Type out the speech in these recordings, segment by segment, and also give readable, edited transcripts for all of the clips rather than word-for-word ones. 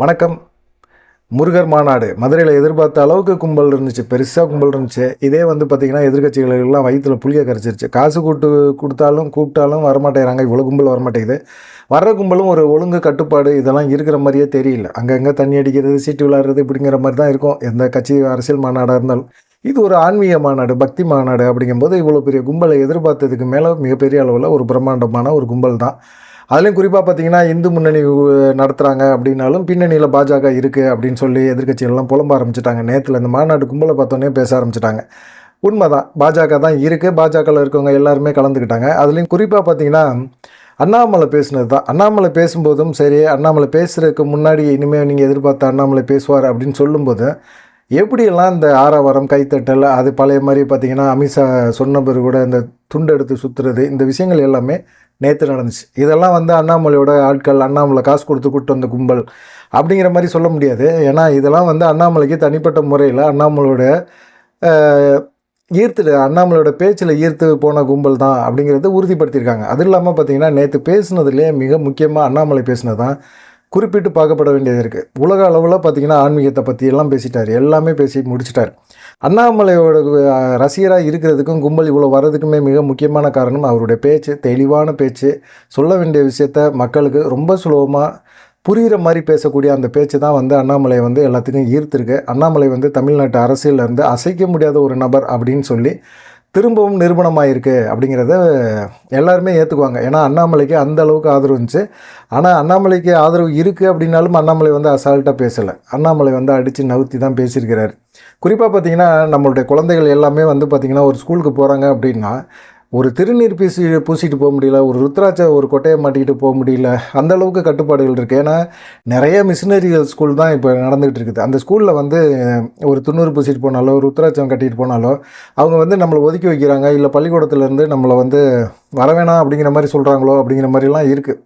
வணக்கம். முருகர் மாநாடு மதுரையில் எதிர்பார்த்த அளவுக்கு கும்பல் இருந்துச்சு, பெருசாக கும்பல் இருந்துச்சு. இதே பார்த்திங்கன்னா எதிர்கட்சிகளெல்லாம் வயிற்றில் புளியை கரைச்சிருச்சு. காசு கூப்பிட்டாலும் வரமாட்டேங்கிறாங்க. இவ்வளோ கும்பல் வரமாட்டேங்குது. வர்ற கும்பலும் ஒரு ஒழுங்கு கட்டுப்பாடு இதெல்லாம் இருக்கிற மாதிரியே தெரியல. அங்கங்கே தண்ணி அடிக்கிறது, சீட்டு விளையாடுறது இப்படிங்கிற மாதிரி தான் இருக்கும் எந்த கட்சி அரசியல் மாநாடாக இருந்தாலும். இது ஒரு ஆன்மீக மாநாடு, பக்தி மாநாடு. அப்படிங்கும்போது இவ்வளோ பெரிய கும்பலை எதிர்பார்த்ததுக்கு மேலே மிகப்பெரிய அளவில் ஒரு பிரம்மாண்டமான ஒரு கும்பல் தான். அதுலேயும் குறிப்பாக பார்த்திங்கன்னா இந்து முன்னணி நடத்துகிறாங்க அப்படின்னாலும் பின்னணியில் பாஜக இருக்குது அப்படின்னு சொல்லி எதிர்கட்சிகள்லாம் புலம்ப ஆரம்பிச்சிட்டாங்க. நேற்றுல இந்த மாநாடு கும்பலை பார்த்தோன்னே பேச ஆரம்பிச்சிட்டாங்க. உண்மை தான், பாஜக தான் இருக்குது, பாஜகவில் இருக்கவங்க எல்லாருமே கலந்துக்கிட்டாங்க. அதுலேயும் குறிப்பாக பார்த்திங்கன்னா அண்ணாமலை பேசுனது தான். அண்ணாமலை பேசும்போதும் சரி, அண்ணாமலை பேசுகிறதுக்கு முன்னாடி இனிமேல் நீங்கள் எதிர்பார்த்த அண்ணாமலை பேசுவார் அப்படின்னு சொல்லும்போது எப்படியெல்லாம் இந்த ஆரவாரம், கைத்தட்டல், அது பழைய மாதிரி பார்த்திங்கன்னா அமித்ஷா சொன்ன பிறகு கூட இந்த துண்டு எடுத்து சுற்றுறது, இந்த விஷயங்கள் எல்லாமே நேற்று நடந்துச்சு. இதெல்லாம் அண்ணாமலையோட ஆட்கள், அண்ணாமலை காசு கொடுத்து கூப்பிட்டு வந்த கும்பல் அப்படிங்கிற மாதிரி சொல்ல முடியாது. ஏன்னா இதெல்லாம் அண்ணாமலைக்கு தனிப்பட்ட முறையில் அண்ணாமலையோட அண்ணாமலையோட பேச்சில் ஈர்த்து போன கும்பல் தான் அப்படிங்கிறத உறுதிப்படுத்தியிருக்காங்க. அது இல்லாமல் பார்த்திங்கன்னா நேற்று பேசுனதுலேயே மிக முக்கியமாக அண்ணாமலை பேசுனது தான் குறிப்பிட்டு பார்க்கப்பட வேண்டியது இருக்குது. உலக அளவில் பார்த்திங்கன்னா ஆன்மீகத்தை பற்றி எல்லாம் பேசிட்டார், எல்லாமே பேசி முடிச்சிட்டார். அண்ணாமலையோட ரசிகராக இருக்கிறதுக்கும் கும்பல் இவ்வளோ வர்றதுக்குமே மிக முக்கியமான காரணம் அவருடைய பேச்சு, தெளிவான பேச்சு, சொல்ல வேண்டிய விஷயத்த மக்களுக்கு ரொம்ப சுலபமாக புரிகிற மாதிரி பேசக்கூடிய அந்த பேச்சு தான் அண்ணாமலை எல்லாத்துக்கும் ஈர்த்திருக்கு. அண்ணாமலை தமிழ்நாட்டு அரசியலிருந்து அசைக்க முடியாத ஒரு நபர் அப்படின்னு சொல்லி திரும்பவும் நிரூபணமாயிருக்கு அப்படிங்கிறத எல்லாருமே ஏற்றுக்குவாங்க. ஏன்னா அண்ணாமலைக்கு அந்த அளவுக்கு ஆதரவு இருந்துச்சு. ஆனால் அண்ணாமலைக்கு ஆதரவு இருக்குது அப்படின்னாலும் அண்ணாமலை அசால்ட்டாக பேசலை. அண்ணாமலை அடித்து நவுத்தி தான் பேசியிருக்கிறார். குறிப்பாக பார்த்திங்கன்னா நம்மளுடைய குழந்தைகள் எல்லாமே பார்த்திங்கன்னா ஒரு ஸ்கூலுக்கு போகிறாங்க அப்படின்னா ஒரு திருநீர் பூசிட்டு போக முடியல, ஒரு ருத்ராட்ச ஒரு கொட்டையை மாட்டிக்கிட்டு போக முடியல, அந்தளவுக்கு கட்டுப்பாடுகள் இருக்குது. ஏன்னா நிறைய மிஷினரிகள் ஸ்கூல் தான் இப்போ நடந்துகிட்டு இருக்குது. அந்த ஸ்கூலில் ஒரு துண்ணூறு பூசிட்டு போனாலோ, ஒரு ருத்ராட்சம் கட்டிட்டு போனாலோ அவங்க நம்மளை ஒதுக்கி வைக்கிறாங்க, இல்லை பள்ளிக்கூடத்துலேருந்து நம்மளை வர வேணாம் அப்படிங்கிற மாதிரி சொல்கிறாங்களோ அப்படிங்கிற மாதிரிலாம் இருக்குது.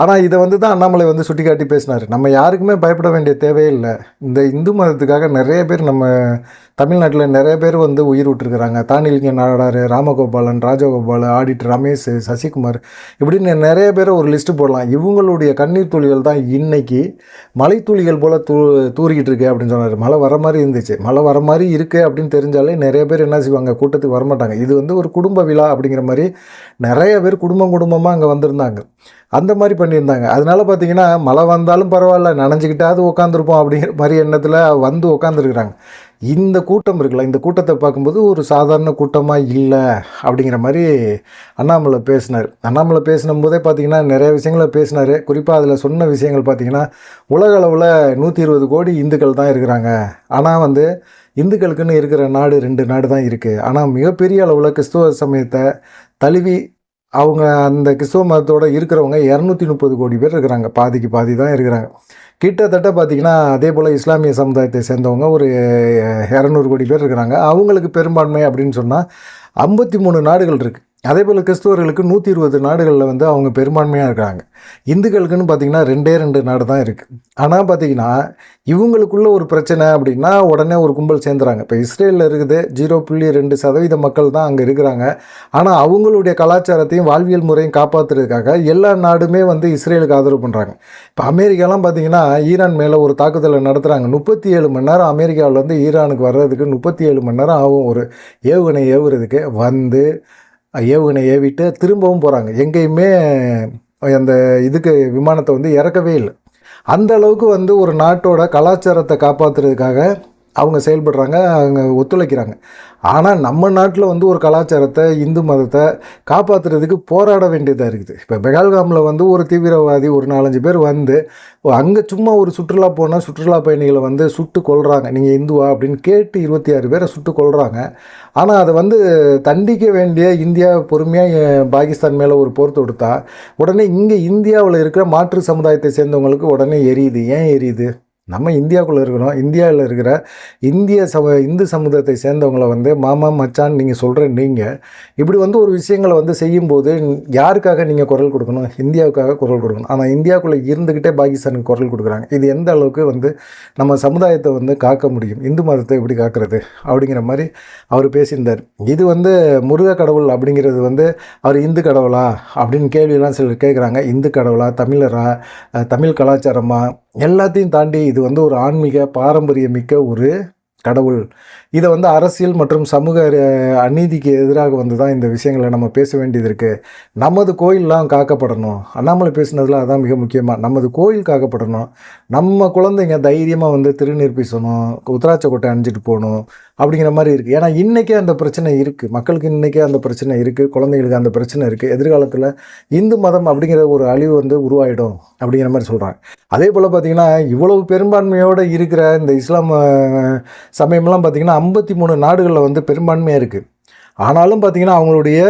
ஆனால் இதை தான் அண்ணாமலை சுட்டி காட்டி பேசினார். நம்ம யாருக்குமே பயப்பட வேண்டிய தேவையில்லை. இந்த இந்து மதத்துக்காக நிறைய பேர் நம்ம தமிழ்நாட்டில் நிறைய பேர் உயிர் விட்டுருக்குறாங்க. தானிலிங்க நாடார், ராமகோபாலன், ராஜகோபால், ஆடிட்டர் ரமேஷ், சசிகுமார், இப்படின்னு நிறைய பேரை ஒரு லிஸ்ட்டு போடலாம். இவங்களுடைய கண்ணீர் துளிகள் தான் இன்றைக்கி மலை துளிகள் போல் தூரிக்கிட்டு இருக்கு அப்படின்னு சொன்னார். மழை வர மாதிரி இருந்துச்சு. மழை வர மாதிரி இருக்குது அப்படின்னு தெரிஞ்சாலே நிறைய பேர் என்ன செய்வாங்க, கூட்டத்துக்கு வரமாட்டாங்க. இது ஒரு குடும்ப விழா அப்படிங்கிற மாதிரி நிறைய பேர் குடும்பமாக அங்கே வந்திருந்தாங்க. அந்த மாதிரி பண்ணியிருந்தாங்க. அதனால் பார்த்திங்கன்னா மழை வந்தாலும் பரவாயில்ல, நனைஞ்சிக்கிட்டாவது உட்காந்துருப்போம் அப்படிங்கிற மாதிரி எண்ணத்தில் உட்காந்துருக்குறாங்க. இந்த கூட்டம் இருக்குல்ல, இந்த கூட்டத்தை பார்க்கும்போது ஒரு சாதாரண கூட்டமாக இல்லை அப்படிங்கிற மாதிரி அண்ணாமலை பேசினார். அண்ணாமலை பேசினும்போதே பார்த்திங்கன்னா நிறைய விஷயங்களை பேசினார். குறிப்பாக அதில் சொன்ன விஷயங்கள் பார்த்திங்கன்னா உலக அளவில் 120 கோடி இந்துக்கள் தான் இருக்கிறாங்க. ஆனால் இந்துக்களுக்குன்னு இருக்கிற நாடு 2 நாடு தான் இருக்குது. ஆனால் மிகப்பெரிய அளவில் கிறிஸ்துவ சமயத்தை தழுவி அவங்க அந்த கிறிஸ்துவ மதத்தோடு இருக்கிறவங்க 230 கோடி பேர் இருக்கிறாங்க. பாதிக்கு பாதி தான் இருக்கிறாங்க. கிட்டத்தட்ட பார்த்திங்கன்னா அதே போல் இஸ்லாமிய சமுதாயத்தை சேர்ந்தவங்க ஒரு 200 கோடி பேர் இருக்கிறாங்க. அவங்களுக்கு பெரும்பான்மை அப்படின்னு சொன்னால் 53 நாடுகள் இருக்குது. அதே போல் கிறிஸ்துவர்களுக்கு 120 நாடுகளில் அவங்க பெரும்பான்மையாக இருக்கிறாங்க. இந்துக்களுக்குன்னு பார்த்திங்கன்னா 2 நாடு தான் இருக்குது. ஆனால் பார்த்திங்கன்னா இவங்களுக்குள்ள ஒரு பிரச்சனை அப்படின்னா உடனே ஒரு கும்பல் சேர்ந்துறாங்க. இப்போ இஸ்ரேலில் இருக்குது 0.2% மக்கள் தான் அங்கே இருக்கிறாங்க. ஆனால் அவங்களுடைய கலாச்சாரத்தையும் வாழ்வியல் முறையும் காப்பாற்றுறதுக்காக எல்லா நாடுமே இஸ்ரேலுக்கு ஆதரவு பண்ணுறாங்க. இப்போ அமெரிக்காலாம் பார்த்திங்கன்னா ஈரான் மேலே ஒரு தாக்குதலை நடத்துகிறாங்க. 37 மணி நேரம் அமெரிக்காவில் ஈரானுக்கு வர்றதுக்கு 37 மணி நேரம் ஆகும். ஒரு ஏவுகணை ஏவுறதுக்கு ஏவுகணை ஏவிட்டு திரும்பவும் போகிறாங்க. எங்கேயுமே அந்த விமானத்தை இறக்கவே இல்லை. அந்த அளவுக்கு ஒரு நாட்டோட கலாச்சாரத்தை காப்பாற்றுறதுக்காக அவங்க செயல்படுறாங்க, அவங்க ஒத்துழைக்கிறாங்க. ஆனால் நம்ம நாட்டில் ஒரு கலாச்சாரத்தை, இந்து மதத்தை காப்பாற்றுறதுக்கு போராட வேண்டியதாக இருக்குது. இப்போ பெகால்காமில் ஒரு தீவிரவாதி ஒரு 4-5 பேர் அங்கே சும்மா ஒரு சுற்றுலா போனால் சுற்றுலா பயணிகளை சுட்டு கொல்றாங்க. நீங்கள் இந்துவா அப்படின்னு கேட்டு 26 பேரை சுட்டு கொல்றாங்க. ஆனால் அதை தண்டிக்க வேண்டிய இந்தியா பொறுமையாக பாகிஸ்தான் மேலே ஒரு போர் தொடுத்தா உடனே இங்கே இந்தியாவில் இருக்கிற மாற்று சமுதாயத்தை சேர்ந்தவங்களுக்கு உடனே எரியுது. ஏன் எரியுது? நம்ம இந்தியாவுக்குள்ளே இருக்கிறோம். இந்தியாவில் இருக்கிற இந்து சமூகத்தை சேர்ந்தவங்களை மாமா மச்சான் நீங்கள் சொல்கிற நீங்கள் இப்படி ஒரு விஷயங்களை செய்யும்போது யாருக்காக நீங்கள் குரல் கொடுக்கணும்? இந்தியாவுக்காக குரல் கொடுக்கணும். ஆனால் இந்தியாவுக்குள்ளே இருந்துக்கிட்டே பாகிஸ்தானுக்கு குரல் கொடுக்குறாங்க. இது எந்த அளவுக்கு நம்ம சமுதாயத்தை காக்க முடியும்? இந்து மதத்தை எப்படி காக்கிறது அப்படிங்கிற மாதிரி அவர் பேசியிருந்தார். இது முருக கடவுள் அப்படிங்கிறது அவர் இந்து கடவுளா அப்படின்னு கேள்வியெல்லாம் சிலர் கேட்குறாங்க. இந்து கடவுளா, தமிழரா, தமிழ் கலாச்சாரமா, எல்லாத்தையும் தாண்டி இது வந்து ஒரு ஆன்மீக பாரம்பரியமிக்க ஒரு கடவுள். இதை வந்து அரசியல் மற்றும் சமூக அநீதிக்கு எதிராக வந்து தான் இந்த விஷயங்களை நம்ம பேச வேண்டியது இருக்குது. நமது கோயிலெலாம் காக்கப்படணும். அண்ணாமலை பேசுனதில் அதான் மிக முக்கியமாக, நமது கோயில் காக்கப்படணும். நம்ம குழந்தைங்க தைரியமாக வந்து திருநீர் பூசணும், உத்திராட்ச கொட்டை அணிஞ்சிட்டு போகணும் அப்படிங்கிற மாதிரி இருக்குது. ஏன்னா இன்றைக்கே அந்த பிரச்சனை இருக்குது, மக்களுக்கு இன்றைக்கே அந்த பிரச்சனை இருக்குது, குழந்தைங்களுக்கு அந்த பிரச்சனை இருக்குது. எதிர்காலத்தில் இந்து மதம் அப்படிங்கிற ஒரு அழிவு வந்து உருவாயிடும் அப்படிங்கிற மாதிரி சொல்கிறாங்க. அதே போல் பார்த்திங்கன்னா இவ்வளவு பெரும்பான்மையோடு இருக்கிற இந்த இஸ்லாம் சமயம்லாம் பார்த்திங்கன்னா 53 நாடுகளில் வந்து பெரும்பான்மையாக இருக்குது. ஆனாலும் பார்த்திங்கன்னா அவங்களுடைய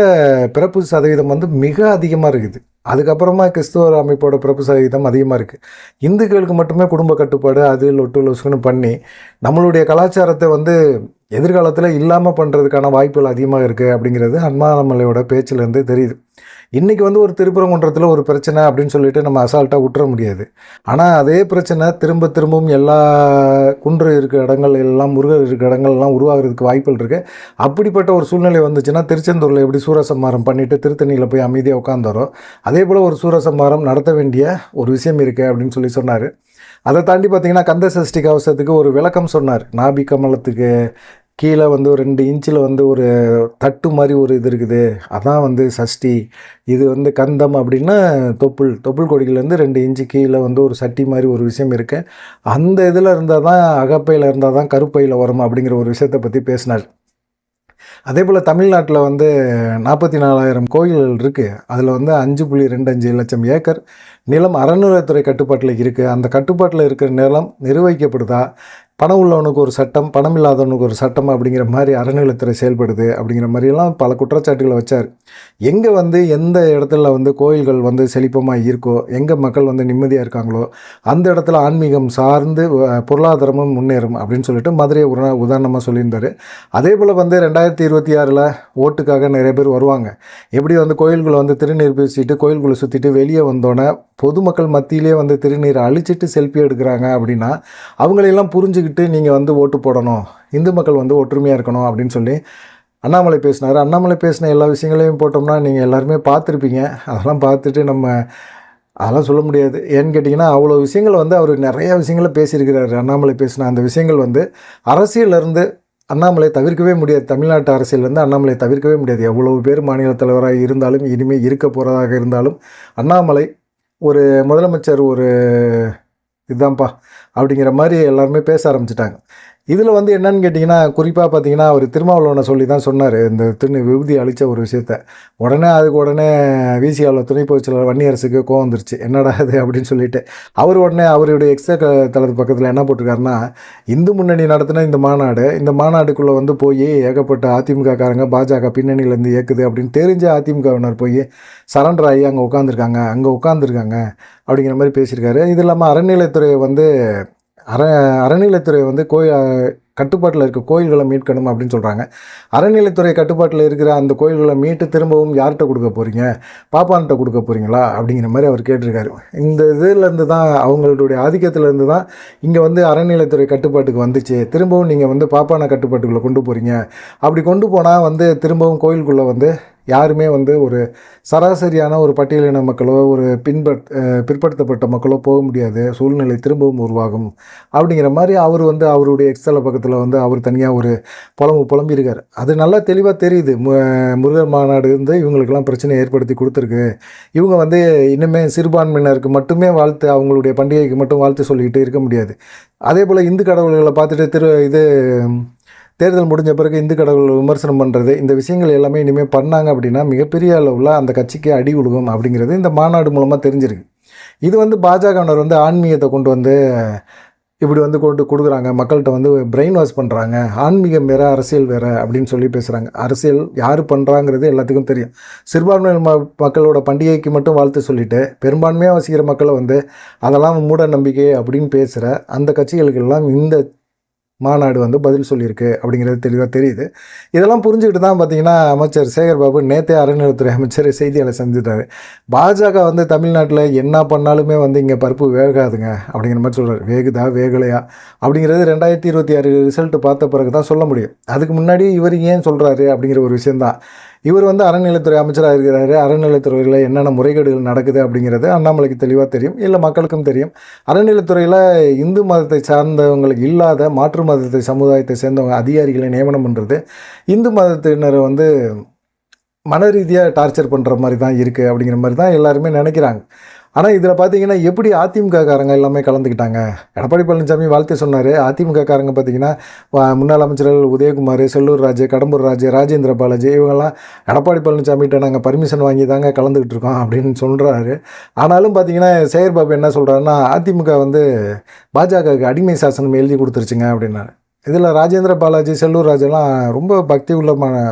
பிறப்பு சதவீதம் வந்து மிக அதிகமாக இருக்குது. அதுக்கப்புறமா கிறிஸ்துவ அமைப்போட பிறப்பு சதவீதம் அதிகமாக இருக்குது. இந்துக்களுக்கு மட்டுமே குடும்ப கட்டுப்பாடு அது லொட்டு லொசுக்குன்னு பண்ணி நம்மளுடைய கலாச்சாரத்தை வந்து எதிர்காலத்தில் இல்லாமல் பண்ணுறதுக்கான வாய்ப்புகள் அதிகமாக இருக்குது அப்படிங்கிறது அண்ணாமலையோட பேச்சிலேருந்து தெரியுது. இன்றைக்கி வந்து ஒரு திருப்பரங்குன்றத்தில் ஒரு பிரச்சனை அப்படின்னு சொல்லிட்டு நம்ம அசால்ட்டாக விட்டுற முடியாது. ஆனால் அதே பிரச்சனை திரும்பவும் எல்லா குன்று இருக்கிற இடங்கள் எல்லாம், முருகர் இருக்கிற இடங்கள்லாம் உருவாகிறதுக்கு வாய்ப்புகள் இருக்குது. அப்படிப்பட்ட ஒரு சூழ்நிலை வந்துச்சுன்னா திருச்செந்தூரில் எப்படி சூரசம்ஹாரம் பண்ணிவிட்டு திருத்தணியில் போய் அமைதியாக உட்காந்துறோம், அதே போல் ஒரு சூரசம்ஹாரம் நடத்த வேண்டிய ஒரு விஷயம் இருக்குது அப்படின்னு சொல்லி சொன்னார். அதை தாண்டி பார்த்திங்கன்னா கந்த சஷ்டி கவசத்துக்கு ஒரு விளக்கம் சொன்னார். நாபி கமலத்துக்கு கீழே வந்து ஒரு 2 இன்ச்சில் வந்து ஒரு தட்டு மாதிரி ஒரு இது இருக்குது, அதான் வந்து சஷ்டி. இது வந்து கந்தம் அப்படின்னா தொப்புள் கொடியிலேருந்து 2 இன்ச்சு கீழே வந்து ஒரு சட்டி மாதிரி ஒரு விஷயம் இருக்குது. அந்த இதில் இருந்தால் தான், அகப்பையில் இருந்தால் தான் கருப்பையில் வரும் அப்படிங்கிற ஒரு விஷயத்தை பற்றி பேசினார். அதே போல் தமிழ்நாட்டில் வந்து 44,000 கோயில்கள் இருக்குது. அதில் வந்து 5.25 லட்சம் ஏக்கர் நிலம் அறநிலையத்துறை கட்டுப்பாட்டில் இருக்குது. அந்த கட்டுப்பாட்டில் இருக்கிற நிலம் நிர்வகிக்கப்படுதா, பணம் உள்ளவனுக்கு ஒரு சட்டம், பணம் இல்லாதவனுக்கு ஒரு சட்டம் அப்படிங்கிற மாதிரி அறநிலையத்துறை செயல்படுது அப்படிங்கிற மாதிரியெல்லாம் பல குற்றச்சாட்டுகளை வச்சார். எங்கே வந்து எந்த இடத்துல வந்து கோயில்கள் வந்து செழிப்பமாக இருக்கோ, எங்கே மக்கள் வந்து நிம்மதியாக இருக்காங்களோ அந்த இடத்துல ஆன்மீகம் சார்ந்து பொருளாதாரமும் முன்னேறும் அப்படின்னு சொல்லிட்டு மதுரையை உதாரணமாக சொல்லியிருந்தார். அதே போல் வந்து 2026 ஓட்டுக்காக நிறைய பேர் வருவாங்க. எப்படி வந்து கோயில்களை வந்து திருநீர் பூசிட்டு கோயில்குள்ளே சுற்றிட்டு வெளியே வந்தோன்னே பொதுமக்கள் மத்தியிலே வந்து திருநீரை அழிச்சிட்டு செல்ஃபி எடுக்கிறாங்க அப்படின்னா அவங்களையெல்லாம் புரிஞ்சுக்கிட்டு நீங்கள் வந்து ஓட்டு போடணும், இந்து மக்கள் வந்து ஒற்றுமையாக இருக்கணும் அப்படின்னு சொல்லி அண்ணாமலை பேசினார். அண்ணாமலை பேசின எல்லா விஷயங்களையும் போட்டோம்னா நீங்கள் எல்லாருமே பார்த்துருப்பீங்க. அதெல்லாம் பார்த்துட்டு அதெல்லாம் சொல்ல முடியாது. ஏன்னு கேட்டிங்கன்னா அவ்வளோ விஷயங்கள் வந்து அவர் நிறையா விஷயங்களை பேசியிருக்கிறார். அண்ணாமலை பேசின அந்த விஷயங்கள் வந்து அரசியலிருந்து அண்ணாமலை தவிர்க்கவே முடியாது. தமிழ்நாட்டு அரசியலேருந்து அண்ணாமலை தவிர்க்கவே முடியாது. எவ்வளவு பேர் மாநில தலைவராக இருந்தாலும், இனிமேல் இருக்க போகிறதாக இருந்தாலும், அண்ணாமலை ஒரு முதலமைச்சர் ஒரு இதுதான்ப்பா அப்படிங்கிற மாதிரி எல்லாருமே பேச ஆரம்பிச்சிட்டாங்க. இதில் வந்து என்னன்னு கேட்டிங்கன்னா, குறிப்பாக பார்த்தீங்கன்னா அவர் திருமாவளவனை சொல்லி தான் சொன்னார் இந்த விபூதி அழித்த ஒரு விஷயத்த. உடனே விசிஆவில் துணை பொதுச்செயலாளர் வன்னியரசுக்கு கோவம் வந்துருச்சு, என்னடா அது அப்படின்னு சொல்லிட்டு உடனே அவருடைய தளத்து பக்கத்தில் என்ன போட்டிருக்காருன்னா, இந்து முன்னணி நடத்தின இந்த மாநாடுக்குள்ளே வந்து போய் ஏகப்பட்ட அதிமுக காரங்க பாஜக பின்னணியிலேருந்து இயக்குது அப்படின்னு தெரிஞ்ச அதிமுகவினர் போய் சரண்டர் ஆகி அங்கே உட்காந்துருக்காங்க அப்படிங்கிற மாதிரி பேசியிருக்காரு. இது இல்லாமல் அறநிலையத்துறையை வந்து அறநிலையத்துறை வந்து கட்டுப்பாட்டில் இருக்க கோயில்களை மீட்கணும் அப்படின்னு சொல்கிறாங்க. அறநிலையத்துறை கட்டுப்பாட்டில் இருக்கிற அந்த கோயில்களை மீட்டு திரும்பவும் யார்கிட்ட கொடுக்க போகிறீங்க, பாப்பான்கிட்ட கொடுக்க போகிறீங்களா அப்படிங்கிற மாதிரி அவர் கேட்டிருக்காரு. இந்த இதிலேருந்து தான், அவங்களுடைய ஆதிக்கத்திலேருந்து தான் இங்கே வந்து அறநிலையத்துறை கட்டுப்பாட்டுக்கு வந்துச்சு. திரும்பவும் நீங்கள் வந்து பாப்பான கட்டுப்பாட்டுக்குள்ளே கொண்டு போகிறீங்க. அப்படி கொண்டு போனால் வந்து திரும்பவும் கோயிலுக்குள்ளே வந்து யாருமே வந்து ஒரு சராசரியான ஒரு பட்டியலின மக்களோ ஒரு பிற்படுத்தப்பட்ட மக்களோ போக முடியாது, சூழ்நிலை திரும்பவும் உருவாகும் அப்படிங்கிற மாதிரி அவர் வந்து அவருடைய எக்ஸல பக்கத்தில் வந்து அவர் தனியாக ஒரு புலம்பியிருக்கார். அது நல்லா தெளிவாக தெரியுது. முருகர் மாநாடு வந்து இவங்களுக்கெல்லாம் பிரச்சனை ஏற்படுத்தி கொடுத்துருக்கு. இவங்க வந்து இன்னுமே சிறுபான்மையினருக்கு மட்டுமே வாழ்த்து, அவங்களுடைய பண்டிகைக்கு மட்டும் வாழ்த்து சொல்லிக்கிட்டு இருக்க முடியாது. அதே போல் இந்து கடவுள்களை பார்த்துட்டு தேர்தல் முடிஞ்ச பிறகு இந்து கடவுள் விமர்சனம் பண்ணுறது, இந்த விஷயங்கள் எல்லாமே இனிமேல் பண்ணாங்க அப்படின்னா மிகப்பெரிய அளவில் அந்த கட்சிக்கு அடி விழுகும் அப்படிங்கிறது இந்த மாநாடு மூலமாக தெரிஞ்சிருக்கு. இது வந்து பாஜகவினர் வந்து ஆன்மீகத்தை கொண்டு வந்து இப்படி வந்து கொடுக்குறாங்க, மக்கள்கிட்ட வந்து பிரெயின் வாஷ் பண்ணுறாங்க, ஆன்மீகம் வேறு அரசியல் வேறு அப்படின்னு சொல்லி பேசுகிறாங்க. அரசியல் யார் பண்ணுறாங்கிறது எல்லாத்துக்கும் தெரியும். சிறுபான்மை மக்களோட பண்டிகைக்கு மட்டும் வாழ்த்து சொல்லிவிட்டு பெரும்பான்மையாக வசிக்கிற மக்களை வந்து அதெல்லாம் மூட நம்பிக்கை அப்படின்னு பேசுகிற அந்த கட்சிகளுக்கெல்லாம் இந்த மாநாடு வந்து பதில் சொல்லியிருக்கு அப்படிங்கிறது தெளிவாக தெரியுது. இதெல்லாம் புரிஞ்சுக்கிட்டு தான் பார்த்திங்கன்னா அமைச்சர் சேகர் பாபு நேற்றே அறநிலையத்துறை அமைச்சர் செய்தியாளர் செஞ்சுட்டார். பாஜக வந்து தமிழ்நாட்டில் என்ன பண்ணாலுமே வந்து இங்கே பருப்பு வேகாதுங்க அப்படிங்கிற மாதிரி சொல்கிறார். வேகுதா வேகலையா அப்படிங்கிறது 2026 ரிசல்ட்டு பார்த்த பிறகு தான் சொல்ல முடியும். அதுக்கு முன்னாடி இவர் ஏன் சொல்கிறாரு அப்படிங்கிற ஒரு விஷயந்தான். இவர் வந்து அறநிலைத்துறை அமைச்சராக இருக்கிறாரு. அறநிலைத்துறையில் என்னென்ன முறைகேடுகள் நடக்குது அப்படிங்கிறது அண்ணாமலைக்கு தெளிவாக தெரியும், இல்லை மக்களுக்கும் தெரியும். அறநிலைத்துறையில் இந்து மதத்தை சார்ந்தவங்களுக்கு இல்லாத மாற்று மதத்தை சமுதாயத்தை சேர்ந்தவங்க அதிகாரிகளை நியமனம் பண்ணுறது இந்து மதத்தினரை வந்து மன ரீதியாக டார்ச்சர் பண்ணுற மாதிரி தான் இருக்குது அப்படிங்கிற மாதிரி தான் எல்லாருமே நினைக்கிறாங்க. ஆனால் இதில் பார்த்தீங்கன்னா எப்படி அதிமுககாரங்க எல்லாமே கலந்துக்கிட்டாங்க. எடப்பாடி பழனிசாமி வாழ்த்து சொன்னார். அதிமுககாரங்க பார்த்தீங்கன்னா முன்னாள் அமைச்சர்கள் உதயகுமார், செல்லூர் ராஜு, கடம்பூர் ராஜு, ராஜேந்திர பாலாஜி இவங்கெல்லாம் எடப்பாடி பழனிசாமிகிட்ட நாங்கள் பர்மிஷன் வாங்கி தாங்க கலந்துக்கிட்டு இருக்கோம் அப்படின்னு சொல்கிறாரு. ஆனாலும் பார்த்தீங்கன்னா சேகர் பாபு என்ன சொல்கிறாருன்னா, அதிமுக வந்து பாஜகவுக்கு அடிமை சாசனம் எழுதி கொடுத்துருச்சுங்க அப்படின்னாரு. இதில் ராஜேந்திர பாலாஜி, செல்லூர் ராஜெல்லாம் ரொம்ப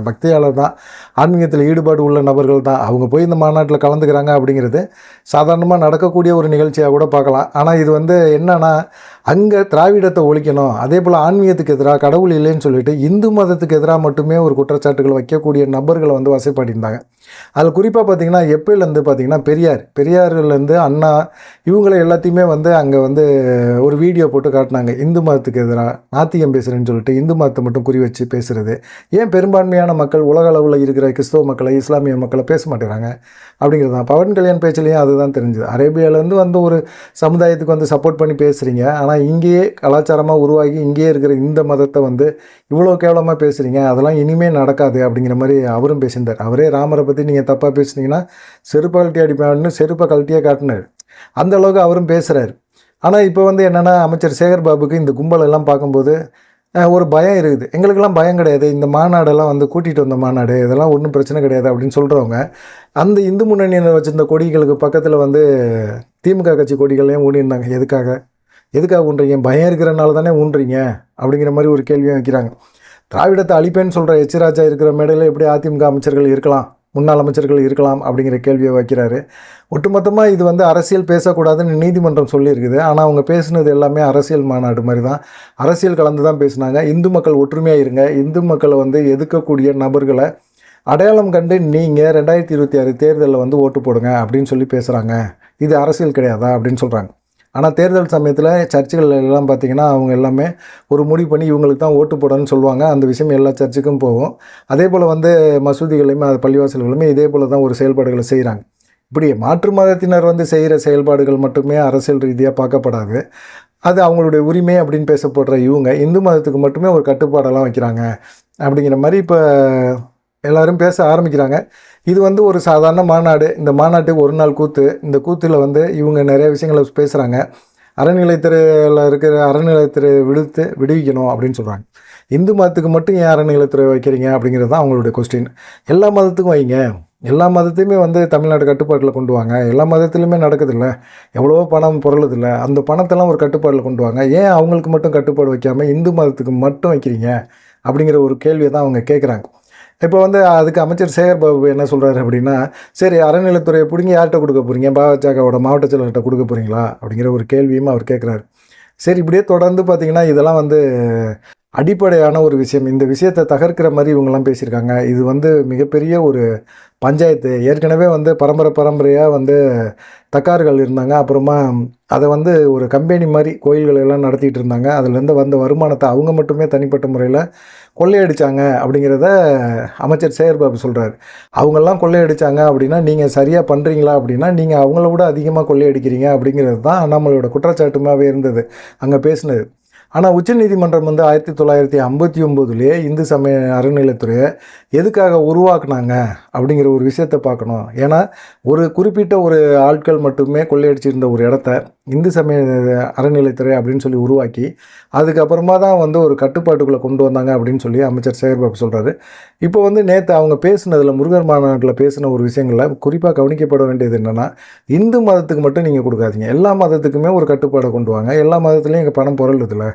பக்தியாளர் தான், ஆன்மீகத்தில் ஈடுபாடு உள்ள நபர்கள் தான். அவங்க போய் இந்த மாநாட்டில் கலந்துக்கிறாங்க அப்படிங்கிறது சாதாரணமாக நடக்கக்கூடிய ஒரு நிகழ்ச்சியாக கூட பார்க்கலாம். ஆனால் இது வந்து என்னன்னா, அங்கே திராவிடத்தை ஒழிக்கணும், அதே போல் ஆன்மீகத்துக்கு எதிராக, கடவுள் இல்லைன்னு சொல்லிட்டு இந்து மதத்துக்கு எதிராக மட்டுமே ஒரு குற்றச்சாட்டுகள் வைக்கக்கூடிய நபர்களை வந்து வசைப்பாடியிருந்தாங்க. அதில் குறிப்பாக பார்த்திங்கன்னா எப்போலேருந்து பார்த்திங்கன்னா பெரியார்லேருந்து அண்ணா இவங்களை எல்லாத்தையுமே வந்து அங்கே வந்து ஒரு வீடியோ போட்டு காட்டினாங்க. இந்து மதத்துக்கு எதிராக நாத்திகம் பேசுகிறேன்னு சொல்லிட்டு இந்து மதத்தை மட்டும் குறி வச்சு பேசுகிறது. ஏன் பெரும்பான்மையான மக்கள் உலக அளவில் இருக்கிற கிறிஸ்தவ மக்களை, இஸ்லாமிய மக்களை பேச மாட்டேங்கிறாங்க அப்படிங்கிறது தான் பவன் கல்யாண் பேச்சிலையும் அதுதான் தெரிஞ்சுது. அரேபியாவிலேருந்து வந்து ஒரு சமுதாயத்துக்கு வந்து சப்போர்ட் பண்ணி பேசுகிறீங்க, ஆனால் இங்கேயே கலாச்சாரமாக உருவாகி இங்கேயே இருக்கிற இந்த மதத்தை வந்து இவ்வளோ கேவலமாக பேசுகிறீங்க, அதெல்லாம் இனிமேல் நடக்காது அப்படிங்கிற மாதிரி அவரும் பேசியிருந்தார். அவரே ராமரை பற்றி நீங்கள் தப்பாக பேசுனீங்கன்னா செருப்பை கழட்டி அடிப்பான்னு செருப்பை கழட்டியே காட்டினார். அந்த அளவுக்கு அவரும் பேசுகிறார். ஆனால் இப்போ வந்து என்னென்னா, அமைச்சர் சேகர் பாபுக்கு இந்த கும்பலெல்லாம் பார்க்கும்போது ஒரு பயம் இருக்குது. எங்களுக்கெல்லாம் பயம் கிடையாது, இந்த மாநாடெல்லாம் வந்து கூட்டிகிட்டு வந்த மாநாடு, இதெல்லாம் ஒன்றும் பிரச்சனை கிடையாது அப்படின்னு சொல்கிறவங்க அந்த இந்து முன்னணியினர் வச்சுருந்த கொடிகளுக்கு பக்கத்தில் வந்து திமுக கட்சி கொடிகளையும் ஊனியிருந்தாங்க. எதுக்காக ஊன்றீங்க? பயம் இருக்கிறனால தானே ஊன்றீங்க அப்படிங்கிற மாதிரி ஒரு கேள்வியும் வைக்கிறாங்க. திராவிடத்தை அழிப்பேன்னு சொல்கிற எச்.ராஜா இருக்கிற மேடையில் எப்படி அதிமுக அமைச்சர்கள் இருக்கலாம், முன்னாள் அமைச்சர்கள் இருக்கலாம் அப்படிங்கிற கேள்வியை வைக்கிறாரு. ஒட்டுமொத்தமாக இது வந்து அரசியல் பேசக்கூடாதுன்னு நீதிமன்றம் சொல்லியிருக்குது. ஆனால் அவங்க பேசுனது எல்லாமே அரசியல் மாநாடு மாதிரி தான், அரசியல் கலந்து தான் பேசுனாங்க. இந்து மக்கள் ஒற்றுமையாக இருங்க, இந்து மக்களை வந்து எதிர்க்கக்கூடிய நபர்களை அடையாளம் கண்டு நீங்கள் 2026 தேர்தலில் வந்து ஓட்டு போடுங்க அப்படின்னு சொல்லி பேசுகிறாங்க. இது அரசியல் கிடையாதா அப்படின்னு சொல்கிறாங்க. ஆனால் தேர்தல் சமயத்தில் சர்ச்சுகள் எல்லாம் பார்த்திங்கன்னா அவங்க எல்லாமே ஒரு முடிவு பண்ணி இவங்களுக்கு தான் ஓட்டு போடணும்னு சொல்லுவாங்க. அந்த விஷயம் எல்லா சர்ச்சுக்கும் போகும். அதே போல் வந்து மசூதிகளையுமே அது பள்ளிவாசல்களுமே இதே போல் தான் ஒரு செயல்பாடுகளை செய்கிறாங்க. இப்படி மாற்று மதத்தினர் வந்து செய்கிற செயல்பாடுகள் மட்டுமே அரசியல் ரீதியாக பார்க்கப்படாது, அது அவங்களுடைய உரிமை அப்படின்னு பேசப்படுற இவங்க இந்து மதத்துக்கு மட்டுமே ஒரு கட்டுப்பாடெல்லாம் வைக்கிறாங்க அப்படிங்கிற மாதிரி இப்போ எல்லோரும் பேச ஆரம்பிக்கிறாங்க. இது வந்து ஒரு சாதாரண மாநாடு. இந்த மாநாட்டுக்கு ஒரு நாள் கூத்து. இந்த கூத்தில் வந்து இவங்க நிறைய விஷயங்களை பேசுகிறாங்க. அறநிலைத்துறையில் இருக்கிற அறநிலைத்துறை விடுவிக்கணும் அப்படின்னு சொல்கிறாங்க. இந்து மதத்துக்கு மட்டும் ஏன் அறநிலைத்துறை வைக்கிறீங்க அப்படிங்கிறது தான் அவங்களுடைய கொஸ்டின். எல்லா மதத்துக்கும் வைங்க, எல்லா மதத்தையுமே வந்து தமிழ்நாடு கட்டுப்பாட்டில் கொண்டு வாங்க. எல்லா மதத்துலையுமே நடக்குதில்ல, எவ்வளவோ பணம் பொருளுதில்ல, அந்த பணத்தெல்லாம் ஒரு கட்டுப்பாட்டில் கொண்டு வாங்க. ஏன் அவங்களுக்கு மட்டும் கட்டுப்பாடு வைக்காமல் இந்து மதத்துக்கு மட்டும் வைக்கிறீங்க அப்படிங்கிற ஒரு கேள்வியை தான் அவங்க கேட்குறாங்க. இப்போ வந்து அதுக்கு அமைச்சர் சேகர் பாபு என்ன சொல்கிறாரு அப்படின்னா, சரி அறநிலைத்துறையை பிடிங்க யார்கிட்ட கொடுக்க போகிறீங்க, பாஜகவோட மாவட்ட செயலர்கிட்ட கொடுக்க போகிறீங்களா அப்படிங்கிற ஒரு கேள்வியும் அவர் கேட்குறாரு. சரி இப்படியே தொடர்ந்து பார்த்திங்கன்னா இதெல்லாம் வந்து அடிப்படையான ஒரு விஷயம். இந்த விஷயத்தை தகர்க்கிற மாதிரி இவங்கெல்லாம் பேசியிருக்காங்க. இது வந்து மிகப்பெரிய ஒரு பஞ்சாயத்து. ஏற்கனவே வந்து பரம்பரையாக வந்து தக்கார்கள் இருந்தாங்க. அப்புறமா அதை வந்து ஒரு கம்பெனி மாதிரி கோயில்கள் எல்லாம் நடத்திட்டு இருந்தாங்க. அதுலேருந்து வந்த வருமானத்தை அவங்க மட்டுமே தனிப்பட்ட முறையில் கொள்ளையடித்தாங்க அப்படிங்கிறத அமைச்சர் சேகர் பாபு சொல்கிறார். அவங்கெல்லாம் கொள்ளையடித்தாங்க அப்படின்னா நீங்கள் சரியாக பண்ணுறீங்களா அப்படின்னா நீங்கள் அவங்கள விட அதிகமாக கொள்ளையடிக்கிறீங்க அப்படிங்கிறது தான் அண்ணாமலையோட குற்றச்சாட்டுமாகவே இருந்தது அங்கே பேசினது. ஆனால் உச்சநீதிமன்றம் வந்து 1959 இந்து சமய அறநிலைத்துறையை எதுக்காக உருவாக்குனாங்க அப்படிங்கிற ஒரு விஷயத்தை பார்க்கணும். ஏன்னா ஒரு குறிப்பிட்ட ஒரு ஆட்கள் மட்டுமே கொள்ளையடிச்சிருந்த ஒரு இடத்த இந்து சமய அறநிலைத்துறை அப்படின்னு சொல்லி உருவாக்கி அதுக்கப்புறமா தான் வந்து ஒரு கட்டுப்பாட்டுக்குள்ளே கொண்டு வந்தாங்க அப்படின்னு சொல்லி அமைச்சர் சேகர் பாபு சொல்கிறாரு. இப்போ வந்து நேற்று அவங்க பேசுனதில் முருகர் மாநாட்டில் பேசின ஒரு விஷயங்களில் குறிப்பாக கவனிக்கப்பட வேண்டியது என்னென்னா, இந்து மதத்துக்கு மட்டும் நீங்கள் கொடுக்காதீங்க, எல்லா மதத்துக்குமே ஒரு கட்டுப்பாடை கொண்டு வாங்க. எல்லா மதத்துலேயும் இங்கே பணம் பொருளுதில்ல,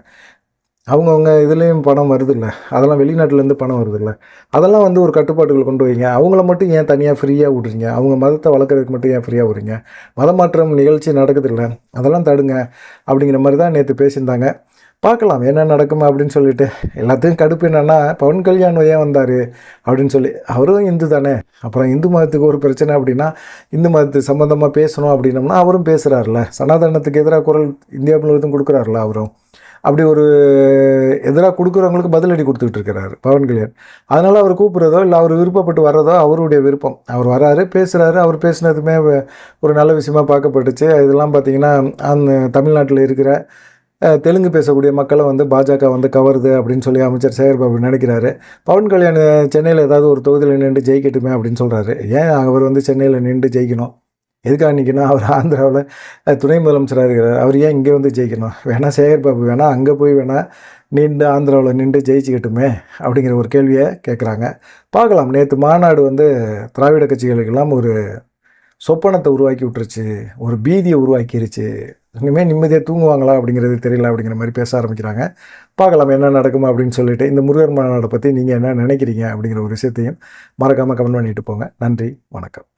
அவங்கவுங்க இதுலேயும் பணம் வருதில்ல, அதெல்லாம் வெளிநாட்டிலேருந்து பணம் வருதில்ல, அதெல்லாம் வந்து ஒரு கட்டுப்பாட்டுகள் கொண்டு வைங்க. அவங்கள மட்டும் ஏன் தனியாக ஃப்ரீயாக விட்றீங்க, அவங்க மதத்தை வளர்க்குறதுக்கு மட்டும் ஏன் ஃப்ரீயாக விட்றீங்க, மதமாற்றம் நிகழ்ச்சி நடக்குதில்ல, அதெல்லாம் தடுங்க அப்படிங்கிற மாதிரி தான் நேற்று பேசியிருந்தாங்க. பார்க்கலாம் என்ன நடக்குமா அப்படின்னு சொல்லிட்டு. எல்லாத்துக்கும் கடுப்பு என்னென்னா, பவன் கல்யாண் ஏன் வந்தார் அப்படின்னு சொல்லி, அவரும் இந்து தானே, அப்புறம் இந்து மதத்துக்கு ஒரு பிரச்சனை அப்படின்னா இந்து மதத்து சம்மந்தமாக பேசணும் அப்படின்னோம்னா அவரும் பேசுகிறாருல, சனாதனத்துக்கு எதிராக குரல் இந்தியா முழுவதும் கொடுக்குறாருல அவரும். அப்படி ஒரு எதிராக கொடுக்குறவங்களுக்கு பதிலடி கொடுத்துக்கிட்டு இருக்கிறாரு பவன் கல்யாண். அதனால் அவர் கூப்பிட்றதோ இல்லை அவர் விருப்பப்பட்டு வர்றதோ அவருடைய விருப்பம். அவர் வராரு, பேசுகிறாரு. அவர் பேசுனதுமே ஒரு நல்ல விஷயமா பார்க்கப்பட்டுச்சு. இதெல்லாம் பார்த்திங்கன்னா அந்த தமிழ்நாட்டில் இருக்கிற தெலுங்கு பேசக்கூடிய மக்களை வந்து பாஜக வந்து கவருது அப்படின்னு சொல்லி அமைச்சர் சேகர்பாபு நினைக்கிறாரு. பவன் கல்யாண் சென்னையில் ஏதாவது ஒரு தொகுதியில் நின்று ஜெயிக்கட்டுமே அப்படின்னு சொல்கிறாரு. ஏன் அவர் வந்து சென்னையில் நின்று ஜெயிக்கணும்? எதுக்காக நிற்கணும்? அவர் ஆந்திராவில் துணை முதலமைச்சராக இருக்கிறார். அவர் ஏன் இங்கே வந்து ஜெயிக்கணும்? வேணால் சேகர்பாபு வேணால் அங்கே போய் வேணால் நின்று ஆந்திராவில் நின்று ஜெயிச்சுக்கட்டுமே அப்படிங்கிற ஒரு கேள்வியை கேட்குறாங்க. பார்க்கலாம். நேற்று மாநாடு வந்து திராவிட கட்சிகளுக்கெல்லாம் ஒரு சொப்பனத்தை உருவாக்கி விட்டுருச்சு, ஒரு பீதியை உருவாக்கிருச்சு. இனிமேல் நிம்மதியாக தூங்குவாங்களா அப்படிங்கிறது தெரியல அப்படிங்கிற மாதிரி பேச ஆரம்பிக்கிறாங்க. பார்க்கலாம் என்ன நடக்குமா அப்படின்னு சொல்லிட்டு. இந்த முருகர் மாநாடை பற்றி நீங்கள் என்ன நினைக்கிறீங்க அப்படிங்கிற ஒரு விஷயத்தையும் மறக்காமல் கமெண்ட் பண்ணிட்டு போங்க. நன்றி, வணக்கம்.